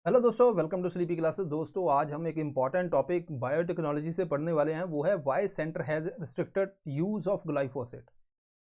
Hello दोस्तों, welcome to sleepy classes. दोस्तों, आज हम एक इम्पॉर्टेंट टॉपिक बायोटेक्नोलॉजी से पढ़ने वाले हैं। वो है why centre has restricted use of glyphosate.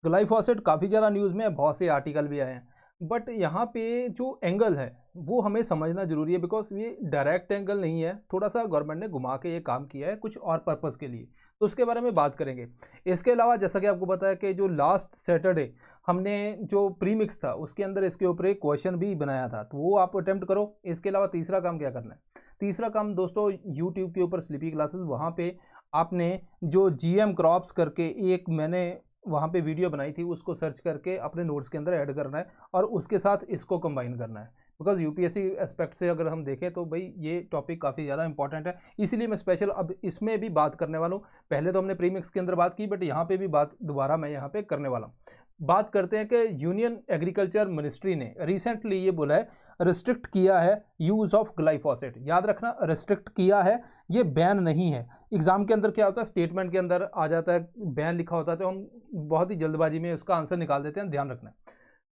Glyphosate काफ़ी ज़्यादा न्यूज़ में है, बहुत से आर्टिकल भी आए हैं। बट यहाँ पे जो एंगल है वो हमें समझना ज़रूरी है, बिकॉज ये डायरेक्ट एंगल नहीं है, थोड़ा सा गवर्नमेंट ने घुमा के ये काम किया है कुछ और पर्पज़ के लिए। तो उसके बारे में बात करेंगे। इसके अलावा जैसा कि आपको पता है कि जो लास्ट सैटरडे हमने जो प्रीमिक्स था उसके अंदर इसके ऊपर एक क्वेश्चन भी बनाया था, तो वो आप अटेम्प्ट करो। इसके अलावा तीसरा काम क्या करना है? तीसरा काम दोस्तों, यूट्यूब के ऊपर स्लीपी क्लासेस, वहाँ पे आपने जो जीएम क्रॉप्स करके एक मैंने वहाँ पे वीडियो बनाई थी, उसको सर्च करके अपने नोट्स के अंदर ऐड करना है और उसके साथ इसको कंबाइन करना है। बिकॉज यूपीएससी एस्पेक्ट से अगर हम देखें तो भाई ये टॉपिक काफ़ी ज़्यादा इंपॉर्टेंट है, इसीलिए मैं स्पेशल अब इसमें भी बात करने वाला हूँ। पहले तो हमने प्रीमिक्स के अंदर बात की, बट यहाँ पे भी बात दोबारा मैं यहाँ पे करने वाला हूँ। बात करते हैं कि यूनियन एग्रीकल्चर मिनिस्ट्री ने रिसेंटली ये बोला है, रिस्ट्रिक्ट किया है यूज़ ऑफ ग्लाइफोसेट। याद रखना, रिस्ट्रिक्ट किया है, ये बैन नहीं है। एग्जाम के अंदर क्या होता है, स्टेटमेंट के अंदर आ जाता है बैन लिखा होता है, तो हम बहुत ही जल्दबाजी में उसका आंसर निकाल देते हैं, ध्यान रखना है।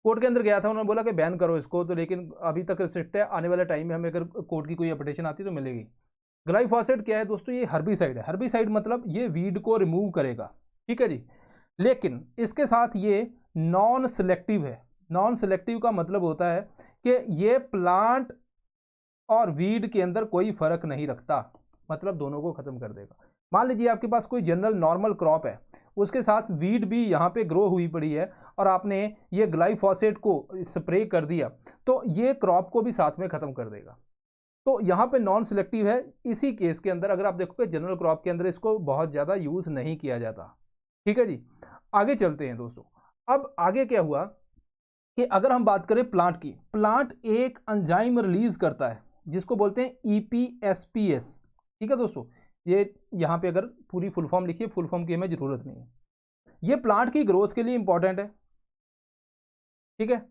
कोर्ट के अंदर गया था, उन्होंने बोला कि बैन करो इसको, तो लेकिन अभी तक रिस्ट्रिक्ट है। आने वाले टाइम में हमें अगर कोर्ट की कोई अपडेशन आती तो मिलेगी। ग्लाइफोसेट क्या है दोस्तों? ये हर्बिसाइड है। हर्बिसाइड मतलब ये वीड को रिमूव करेगा, ठीक है जी। लेकिन इसके साथ ये नॉन सिलेक्टिव है। नॉन सिलेक्टिव का मतलब होता है कि ये प्लांट और वीड के अंदर कोई फर्क नहीं रखता, मतलब दोनों को खत्म कर देगा। मान लीजिए आपके पास कोई जनरल नॉर्मल क्रॉप है, उसके साथ वीड भी यहाँ पे ग्रो हुई पड़ी है और आपने ये ग्लाइफोसेट को स्प्रे कर दिया, तो ये क्रॉप को भी साथ में खत्म कर देगा। तो यहाँ पे नॉन सिलेक्टिव है। इसी केस के अंदर अगर आप देखोगे जनरल क्रॉप के अंदर इसको बहुत ज़्यादा यूज़ नहीं किया जाता, ठीक है जी। आगे चलते हैं दोस्तों। अब आगे क्या हुआ कि अगर हम बात करें प्लांट की, प्लांट एक एंजाइम रिलीज करता है जिसको बोलते हैं ईपीएसपीएस, ठीक है दोस्तों। ये यहाँ पे अगर पूरी फुल फॉर्म लिखिए, फुल फॉर्म की हमें जरूरत नहीं है। ये प्लांट की ग्रोथ के लिए इंपॉर्टेंट है, ठीक है।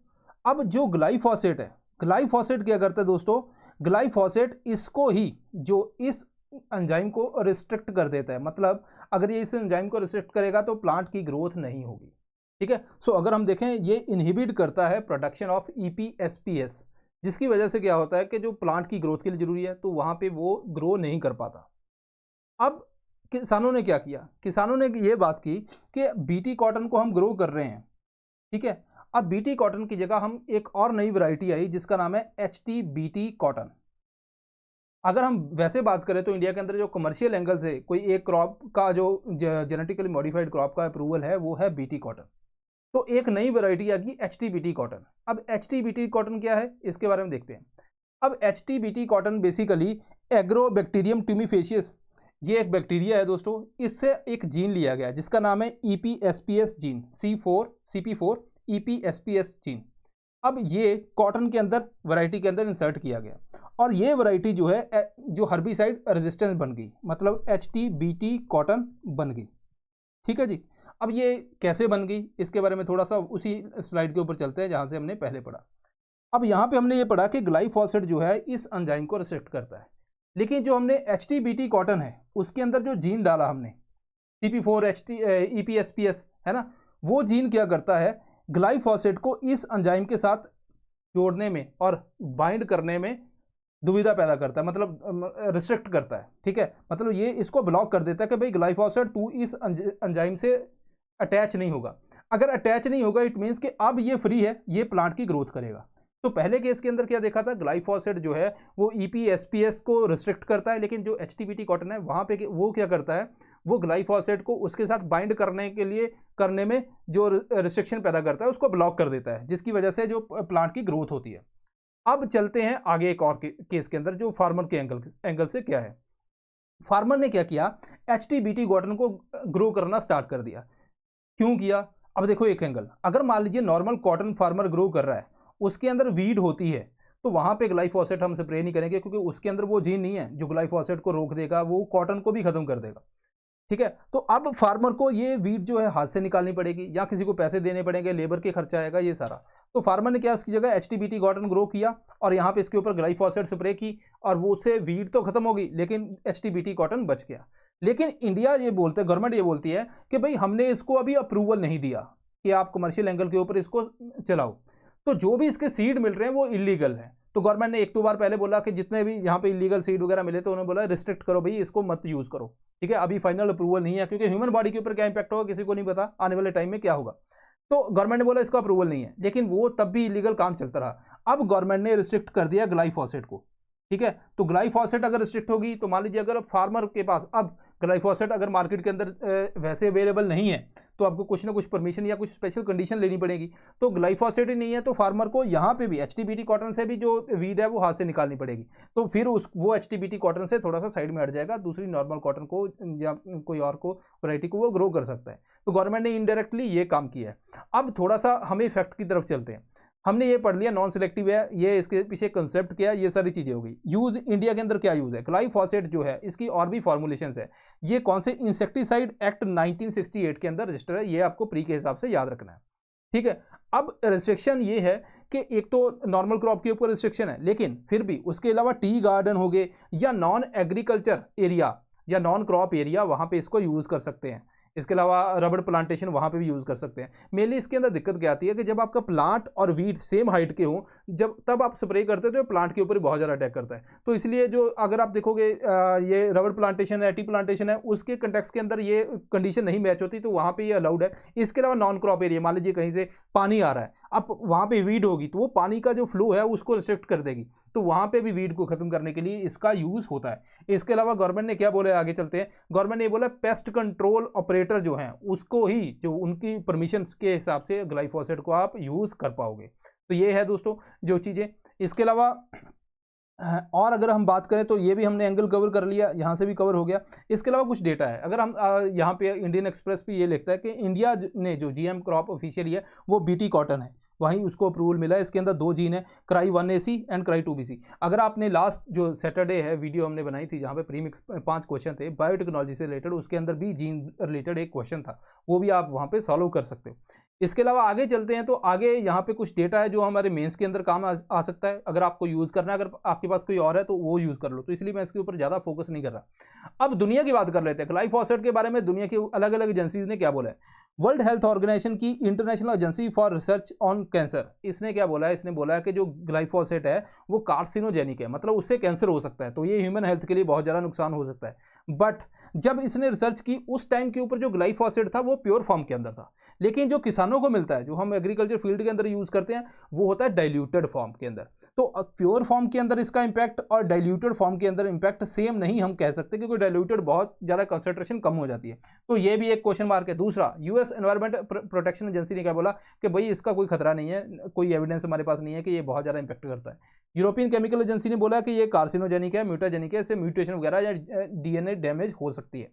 अब जो ग्लाइफोसेट है, ग्लाइफोसेट क्या करता है दोस्तों? ग्लाइफोसेट इसको ही, जो इस एंजाइम को रिस्ट्रिक्ट कर देता है। मतलब अगर ये इस एंजाइम को रिस्ट्रिक्ट करेगा तो प्लांट की ग्रोथ नहीं होगी, ठीक है। सो अगर हम देखें, ये इनहिबिट करता है प्रोडक्शन ऑफ ईपीएसपीएस, जिसकी वजह से क्या होता है कि जो प्लांट की ग्रोथ के लिए जरूरी है तो वहां पे वो ग्रो नहीं कर पाता। अब किसानों ने क्या किया? किसानों ने ये बात की कि बीटी कॉटन को हम ग्रो कर रहे हैं, ठीक है। अब बीटी कॉटन की जगह हम एक और नई वैरायटी आई जिसका नाम है एचटी बीटी कॉटन। अगर हम वैसे बात करें तो इंडिया के अंदर जो कमर्शियल एंगल से कोई एक क्रॉप का जो जेनेटिकली मॉडिफाइड क्रॉप का अप्रूवल है वो है बीटी कॉटन। तो एक नई वैरायटी आ गई H T B T cotton. अब H T B T cotton क्या है इसके बारे में देखते हैं। अब H T B T cotton basically agrobacterium tumefaciens, ये एक बैक्टीरिया है दोस्तों। इससे एक जीन लिया गया जिसका नाम है ईपीएसपीएस जीन, C4 ईपीएसपीएस जीन। अब ये कॉटन के अंदर वैरायटी के अंदर इंसर्ट किया गया और ये वैरायटी जो है जो हर्बिसाइड रेजिस्टेंस बन गई, मतलब H T B T cotton बन गई, ठीक है जी। अब ये कैसे बन गई इसके बारे में थोड़ा सा उसी स्लाइड के ऊपर चलते हैं जहां से हमने पहले पढ़ा। अब यहाँ पे हमने ये पढ़ा कि ग्लाइफोसेट जो है इस एंजाइम को रिस्ट्रिक्ट करता है, लेकिन जो हमने H T B T cotton है उसके अंदर जो जीन डाला हमने CP4 HT EPSPS है ना, वो जीन क्या करता है? ग्लाइफोसेट को इस एंजाइम के साथ जोड़ने में और बाइंड करने में दुविधा पैदा करता है, मतलब रिस्ट्रिक्ट करता है, ठीक है। मतलब ये इसको ब्लॉक कर देता है कि भाई ग्लाइफोसेट तू इस एंजाइम से अटैच नहीं होगा। अगर अटैच नहीं होगा इट मीन्स कि अब ये फ्री है, ये प्लांट की ग्रोथ करेगा। तो पहले केस के अंदर क्या देखा था? ग्लाइफोसेट जो है वो ईपीएसपीएस को रिस्ट्रिक्ट करता है, लेकिन जो एचटीबीटी कॉटन है वहां पे वो क्या करता है? वो ग्लाइफोसेट को उसके साथ बाइंड करने के लिए करने में जो रिस्ट्रिक्शन पैदा करता है उसको ब्लॉक कर देता है, जिसकी वजह से जो प्लांट की ग्रोथ होती है। अब चलते हैं आगे एक और केस के अंदर, जो फार्मर के एंगल से क्या है। फार्मर ने क्या किया? H T B T cotton को ग्रो करना स्टार्ट कर दिया। क्यों किया? अब देखो एक एंगल, अगर मान लीजिए नॉर्मल कॉटन फार्मर ग्रो कर रहा है, उसके अंदर वीड होती है, तो वहां पे ग्लाइफोसेट हम स्प्रे नहीं करेंगे, क्योंकि उसके अंदर वो जीन नहीं है जो ग्लाइफोसेट को रोक देगा, वो कॉटन को भी खत्म कर देगा, ठीक है। तो अब फार्मर को ये वीड जो है हाथ से निकालनी पड़ेगी या किसी को पैसे देने पड़ेंगे, लेबर के खर्चा आएगा, ये सारा। तो फार्मर ने क्या उसकी जगह H T B T cotton grow किया और यहाँ पे इसके ऊपर ग्लाइफोसेट स्प्रे की, और वो उससे वीड तो खत्म होगी लेकिन H T B T cotton बच गया। लेकिन इंडिया ये बोलते हैं, गवर्नमेंट ये बोलती है कि भाई हमने इसको अभी अप्रूवल नहीं दिया कि आप कमर्शियल एंगल के ऊपर इसको चलाओ, तो जो भी इसके सीड मिल रहे हैं वो इलीगल है। तो गवर्नमेंट ने 1-2 बार पहले बोला कि जितने भी यहाँ पे इलीगल सीड वगैरह मिले तो उन्होंने बोला रिस्ट्रिक्ट करो भाई, इसको मत यूज करो, ठीक है। अभी फाइनल अप्रूवल नहीं है, क्योंकि ह्यूमन बॉडी के ऊपर क्या इंपैक्ट होगा किसी को नहीं पता, आने वाले टाइम में क्या होगा। तो गवर्नमेंट ने बोला इसका अप्रूवल नहीं है, लेकिन वो तब भी इलीगल काम चलता रहा। अब गवर्नमेंट ने रिस्ट्रिक्ट कर दिया ग्लाइफोसेट को, ठीक है। तो ग्लाइफोसेट अगर रिस्ट्रिक्ट होगी तो मान लीजिए अगर फार्मर के पास अब ग्लाइफोसेट अगर मार्केट के अंदर वैसे अवेलेबल नहीं है तो आपको कुछ ना कुछ परमिशन या कुछ स्पेशल कंडीशन लेनी पड़ेगी। तो ग्लाइफोसेट ही नहीं है तो फार्मर को यहाँ पे भी एचटीबीटी कॉटन से भी जो वीड है वो हाथ से निकालनी पड़ेगी। तो फिर वो एचटीबीटी कॉटन से थोड़ा सा साइड में हट जाएगा, दूसरी नॉर्मल कॉटन को या कोई और को वैरायटी को वो ग्रो कर सकता है। तो गवर्नमेंट ने इनडायरेक्टली ये काम किया है। अब थोड़ा सा हमें इफेक्ट की तरफ चलते हैं। हमने ये पढ़ लिया नॉन सिलेक्टिव है, ये इसके पीछे कंसेप्ट क्या है, ये सारी चीजें हो गई। यूज इंडिया के अंदर क्या यूज है, ग्लाइफोसेट जो है इसकी और भी फॉर्मुलेशंस है। ये कौन से इंसेक्टिसाइड एक्ट 1968 के अंदर रजिस्टर है, ये आपको प्री के हिसाब से याद रखना है, ठीक है। अब रिस्ट्रिक्शन ये है कि एक तो नॉर्मल क्रॉप के ऊपर रिस्ट्रिक्शन है, लेकिन फिर भी उसके अलावा टी गार्डन हो गए या नॉन एग्रीकल्चर एरिया या नॉन क्रॉप एरिया, वहां पे इसको यूज कर सकते हैं। इसके अलावा रबड़ प्लांटेशन वहां पे भी यूज कर सकते हैं। मेनली इसके अंदर दिक्कत क्या आती है कि जब आपका प्लांट और वीड सेम हाइट के हो, जब तब आप स्प्रे करते हो तो प्लांट के ऊपर बहुत ज़्यादा अटैक करता है। तो इसलिए जो अगर आप देखोगे ये रबड़ प्लांटेशन है, टी प्लांटेशन है, उसके कंटेक्स्ट के अंदर ये कंडीशन नहीं मैच होती, तो वहाँ पे ये अलाउड है। इसके अलावा नॉन क्रॉप एरिया, मान लीजिए कहीं से पानी आ रहा है, अब वहाँ पे वीड होगी तो वो पानी का जो फ्लो है उसको रिस्ट्रिक्ट कर देगी, तो वहाँ पे भी वीड को खत्म करने के लिए इसका यूज होता है। इसके अलावा गवर्नमेंट ने क्या बोला है, आगे चलते हैं। गवर्नमेंट ने बोला पेस्ट कंट्रोल ऑपरेटर जो हैं उसको ही, जो उनकी परमिशन के हिसाब से ग्लाइफोसेट को आप यूज कर पाओगे। तो ये है दोस्तों जो चीजें। इसके अलावा और अगर हम बात करें तो ये भी हमने एंगल कवर कर लिया, यहाँ से भी कवर हो गया। इसके अलावा कुछ डेटा है, अगर हम यहाँ पे इंडियन एक्सप्रेस पे ये लिखता है कि इंडिया ने जो जीएम क्रॉप ऑफिशियली है वो बीटी कॉटन है, वहीं उसको अप्रूवल मिला है। इसके अंदर 2 जीन है, cry 1AC and cry 2BC। अगर आपने लास्ट जो सैटरडे है वीडियो हमने बनाई थी जहाँ पे प्रीमिक्स 5 क्वेश्चन थे बायोटेक्नोलॉजी से रिलेटेड, उसके अंदर भी जीन रिलेटेड एक क्वेश्चन था, वो भी आप वहाँ पे सॉल्व कर सकते हो। इसके अलावा आगे चलते हैं तो आगे यहाँ पे कुछ डेटा है जो हमारे मेंस के अंदर काम आ सकता है। अगर आपको यूज़ करना है, अगर आपके पास कोई और है तो वो यूज़ कर लो, तो इसलिए मैं इसके ऊपर ज़्यादा फोकस नहीं कर रहा। अब दुनिया की बात कर लेते हैं। ग्लाइफोसेट के बारे में दुनिया की अलग अलग एजेंसीज ने क्या बोला है। वर्ल्ड हेल्थ ऑर्गेनाइजेशन की international agency for research on cancer, इसने क्या बोला है, इसने बोला है कि जो ग्लाइफोसेट है वो कार्सिनोजेनिक है, मतलब उससे कैंसर हो सकता है, तो ये ह्यूमन हेल्थ के लिए बहुत ज़्यादा नुकसान हो सकता है। बट जब इसने रिसर्च की उस टाइम के ऊपर जो ग्लाइफोसेट था वो प्योर फॉर्म के अंदर था, लेकिन जो किसानों को मिलता है, जो हम एग्रीकल्चर फील्ड के अंदर यूज़ करते हैं, वो होता है डाइल्यूटेड फॉर्म के अंदर। तो प्योर फॉर्म के अंदर इसका इंपैक्ट और डाइल्यूटेड फॉर्म के अंदर इंपैक्ट सेम नहीं हम कह सकते, क्योंकि डाइल्यूटेड बहुत ज़्यादा कंसंट्रेशन कम हो जाती है। तो ये भी एक क्वेश्चन मार्क है। दूसरा, यूएस एनवायरमेंट प्रोटेक्शन एजेंसी ने क्या बोला कि भाई इसका कोई खतरा नहीं है, कोई एविडेंस हमारे पास नहीं है कि ये बहुत ज़्यादा इंपैक्ट करता है। यूरोपियन केमिकल एजेंसी ने बोला कि ये कार्सिनोजेनिक है, म्यूटाजेनिक है, इससे म्यूटेशन वगैरह या डीएनए डैमेज हो सकती है।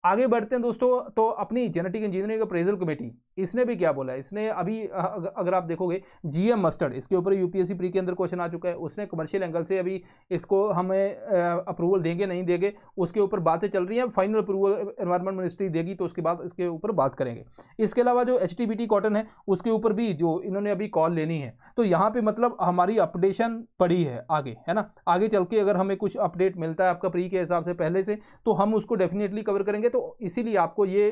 आगे बढ़ते हैं दोस्तों, तो अपनी जेनेटिक इंजीनियरिंग अप्रेजल कमेटी, इसने भी क्या बोला है, इसने अभी अगर आप देखोगे जीएम मस्टर्ड, इसके ऊपर यूपीएससी प्री के अंदर क्वेश्चन आ चुका है, उसने कमर्शियल एंगल से अभी इसको हमें अप्रूवल देंगे नहीं देंगे उसके ऊपर बातें चल रही हैं। फाइनल अप्रूवल एनवायरमेंट मिनिस्ट्री देगी तो उसके बाद इसके ऊपर बात करेंगे। इसके अलावा जो एचटीबीटी कॉटन है उसके ऊपर भी जो इन्होंने अभी कॉल लेनी है, तो यहाँ पे मतलब हमारी अपडेशन पड़ी है आगे, है ना। आगे चल के अगर हमें कुछ अपडेट मिलता है आपका प्री के हिसाब से पहले से, तो हम उसको डेफिनेटली कवर करेंगे। तो इसीलिए आपको ये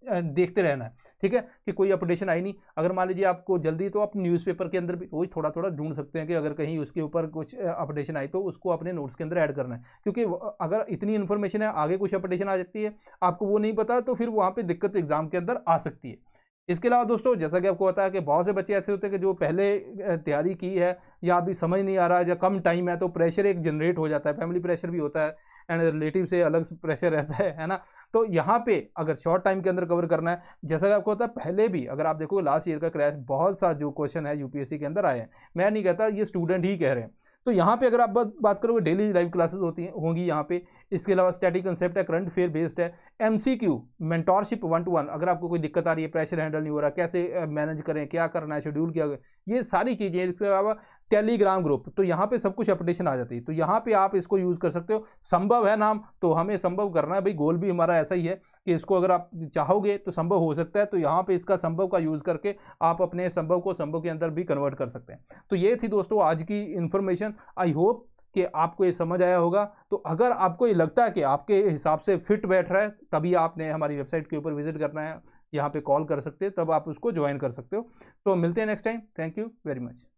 देखते रहना है, ठीक है, कि कोई अपडेशन आई नहीं। अगर मान लीजिए आपको जल्दी, तो आप न्यूज़पेपर के अंदर भी रोज थोड़ा थोड़ा ढूंढ सकते हैं कि अगर कहीं उसके ऊपर कुछ अपडेशन आई तो उसको अपने नोट्स के अंदर ऐड करना है, क्योंकि अगर इतनी इन्फॉर्मेशन है आगे कुछ अपडेशन आ जाती है आपको वो नहीं पता, तो फिर वहाँ पे दिक्कत एग्जाम के अंदर आ सकती है। इसके अलावा दोस्तों, जैसा कि आपको पता है कि बहुत से बच्चे ऐसे होते हैं कि जो पहले तैयारी की है या अभी समझ नहीं आ रहा है या कम टाइम है, तो प्रेशर एक जनरेट हो जाता है, फैमिली प्रेशर भी होता है एंड रिलेटिव से अलग प्रेशर रहता है ना। तो यहाँ पे अगर शॉर्ट टाइम के अंदर कवर करना है, जैसा कि आपको होता है पहले भी, अगर आप देखो लास्ट ईयर का क्रैश, बहुत सा जो क्वेश्चन है यूपीएससी के अंदर आए हैं, मैं नहीं कहता, ये स्टूडेंट ही कह रहे हैं। तो यहाँ पे अगर आप बात करोगे, डेली लाइव क्लासेस होंगी यहाँ पे। इसके अलावा स्टैटिक कंसेप्ट है, करंट अफेयर बेस्ड है, एमसीक्यू, मेंटोरशिप 1-to-1, अगर आपको कोई दिक्कत आ रही है, प्रेशर हैंडल नहीं हो रहा, कैसे मैनेज करें, क्या करना है, शेड्यूल क्या, ये सारी चीज़ें। इसके अलावा टेलीग्राम ग्रुप, तो यहाँ पे सब कुछ अपडेशन आ जाती है, तो यहाँ पे आप इसको यूज़ कर सकते हो। संभव है नाम, तो हमें संभव करना है भाई, गोल भी हमारा ऐसा ही है कि इसको अगर आप चाहोगे तो संभव हो सकता है। तो यहाँ पे इसका संभव का यूज़ करके आप अपने संभव को संभव के अंदर भी कन्वर्ट कर सकते हैं। तो ये थी दोस्तों आज की इन्फॉर्मेशन। आई होप कि आपको ये समझ आया होगा। तो अगर आपको ये लगता है कि आपके हिसाब से फिट बैठ रहा है, तभी आपने हमारी वेबसाइट के ऊपर विजिट करना है, यहाँ पे कॉल कर सकते हैं, तब आप उसको ज्वाइन कर सकते हो। तो मिलते हैं next time. Thank you very much.